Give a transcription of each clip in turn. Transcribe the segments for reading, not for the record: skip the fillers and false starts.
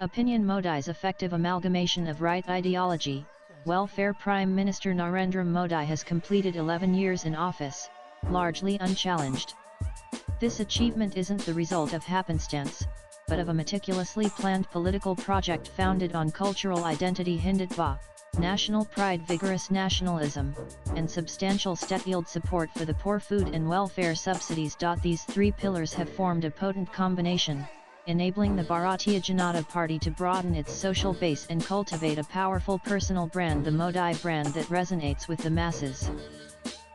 Opinion Modi's effective amalgamation of right ideology. Welfare Prime Minister Narendra Modi has completed 11 years in office, largely unchallenged. This achievement isn't the result of happenstance, but of a meticulously planned political project founded on cultural identity Hindutva, national pride vigorous nationalism, and substantial state-yield support for the poor food and welfare subsidies. These three pillars have formed a potent combination, enabling the Bharatiya Janata Party to broaden its social base and cultivate a powerful personal brand, the Modi brand that resonates with the masses.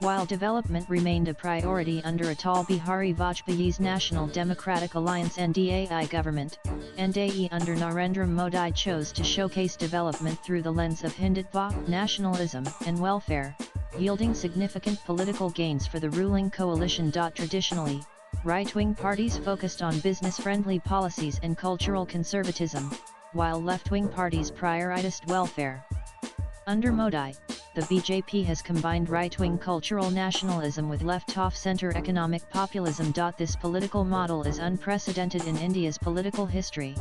While development remained a priority under Atal Bihari Vajpayee's National Democratic Alliance NDAI government, NDAE under Narendra Modi chose to showcase development through the lens of Hindutva, nationalism, and welfare, yielding significant political gains for the ruling coalition. Traditionally, right-wing parties focused on business-friendly policies and cultural conservatism, while left-wing parties prioritized welfare. Under Modi, the BJP has combined right-wing cultural nationalism with left-of-center economic populism. This political model is unprecedented in India's political history.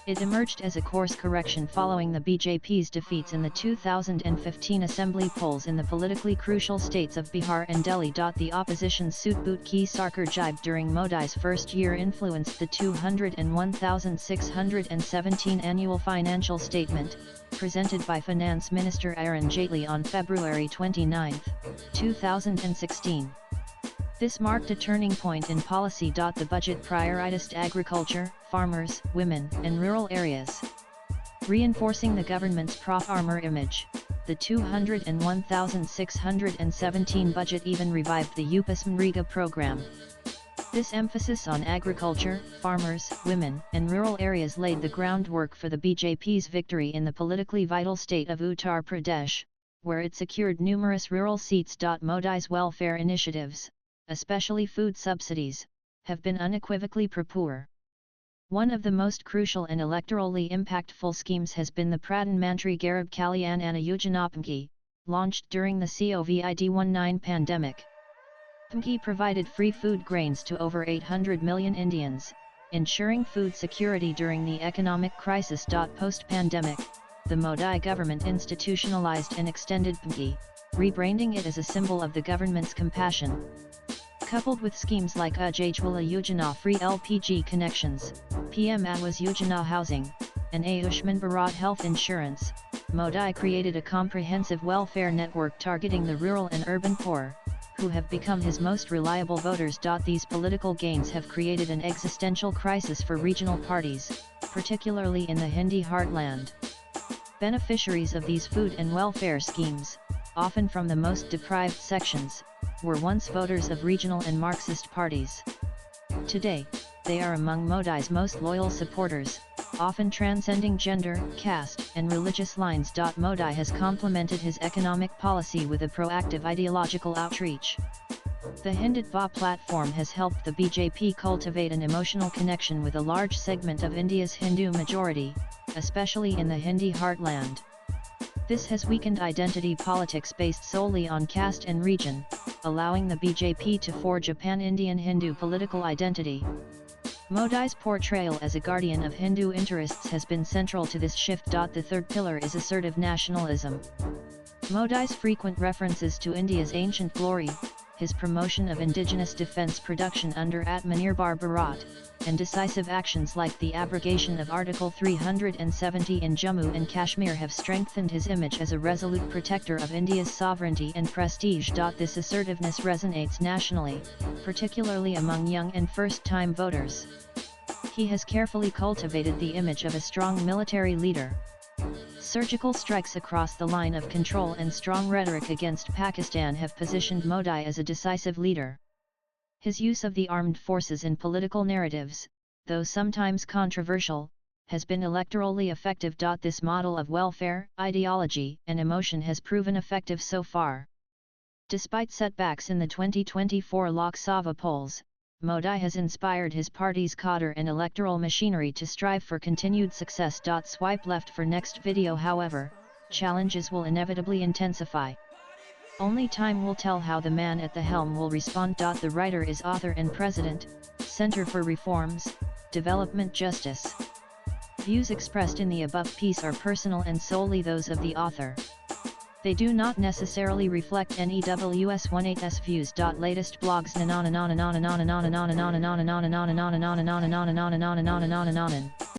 It emerged as a course correction following the BJP's defeats in the 2015 assembly polls in the politically crucial states of Bihar and Delhi. The opposition's Sut Ki Sarkar jibe during Modi's first year influenced the 201,617 annual financial statement, presented by Finance Minister Arun Jaitley on February 29, 2016. This marked a turning point in policy. The budget prioritized agriculture, farmers, women, and rural areas. Reinforcing the government's pro-farmer image, the 201,617 budget even revived the UPASMREGA program. This emphasis on agriculture, farmers, women, and rural areas laid the groundwork for the BJP's victory in the politically vital state of Uttar Pradesh, where it secured numerous rural seats. Modi's welfare initiatives, especially food subsidies, have been unequivocally pro-poor. One of the most crucial and electorally impactful schemes has been the Pradhan Mantri Garib Kalyan Anna Yojana PMKI, launched during the COVID-19 pandemic. PMKI provided free food grains to over 800 million Indians, ensuring food security during the economic crisis. Post-pandemic, the Modi government institutionalized and extended PMKI, rebranding it as a symbol of the government's compassion. Coupled with schemes like Ujjwala Yojana free LPG connections, PM Awas Yojana housing, and Ayushman Bharat health insurance, Modi created a comprehensive welfare network targeting the rural and urban poor, who have become his most reliable voters. These political gains have created an existential crisis for regional parties, particularly in the Hindi heartland. Beneficiaries of these food and welfare schemes, often from the most deprived sections, were once voters of regional and Marxist parties. Today, they are among Modi's most loyal supporters, often transcending gender, caste, and religious lines. Modi has complemented his economic policy with a proactive ideological outreach. The Hindutva platform has helped the BJP cultivate an emotional connection with a large segment of India's Hindu majority, especially in the Hindi heartland. This has weakened identity politics based solely on caste and region, allowing the BJP to forge a pan-Indian Hindu political identity. Modi's portrayal as a guardian of Hindu interests has been central to this shift. The third pillar is assertive nationalism. Modi's frequent references to India's ancient glory, his promotion of indigenous defence production under Atmanirbhar Bharat, and decisive actions like the abrogation of Article 370 in Jammu and Kashmir have strengthened his image as a resolute protector of India's sovereignty and prestige. This assertiveness resonates nationally, particularly among young and first-time voters. He has carefully cultivated the image of a strong military leader. Surgical strikes across the line of control and strong rhetoric against Pakistan have positioned Modi as a decisive leader. His use of the armed forces in political narratives, though sometimes controversial, has been electorally effective. This model of welfare, ideology, and emotion has proven effective so far. Despite setbacks in the 2024 Lok Sabha polls, Modi has inspired his party's cadre and electoral machinery to strive for continued success. Swipe left for next video. However, challenges will inevitably intensify. Only time will tell how the man at the helm will respond. The writer is author and president, Center for Reforms, Development Justice. Views expressed in the above piece are personal and solely those of the author. They do not necessarily reflect NEWS18's views. Latest blogs